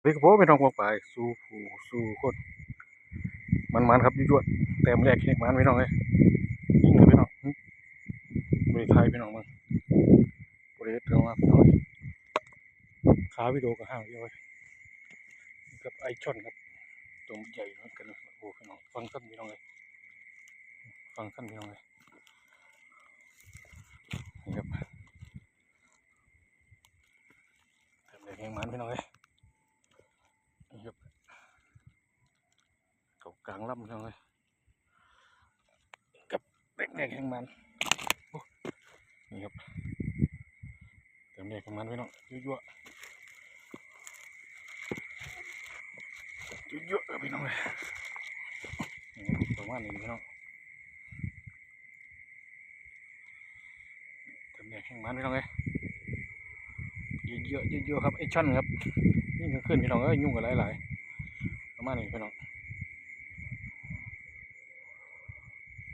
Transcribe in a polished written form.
เฮ้ยครับผมไม่ต้องบอกไปสู่ผู้สู่คนมันครับยั่วๆแต้มแรกแข่งมันพี่น้องเลยยิงเลยพี่น้องบริไทยพี่น้องมึงบริเวณตรงมาพี่น้องขาวิดีโอกับห้างเดียวกับไอช่อนครับตัวใหญ่กันโอ้พี่น้องฟังสั้นพี่น้องเลยฟังสั้นพี่น้องเลยนี่ครับแต้มแรกแข่งมันพี่น้องเลยนี่ครับเกากลางลำพี่น้องเลยกับแต้มแรกแข่งมันนี่ครับแต้มแรกแข่งมันพี่น้องยั่วๆพี่น้องเลยประมาณนี้พี่น้องแต้มแรกแข่งมันพี่น้องเลยเยอะครับไอช่อนครับนี่ก็ขึ้นพี่น้องยุ่งกับหลายๆประมาณนี้พี่น้อง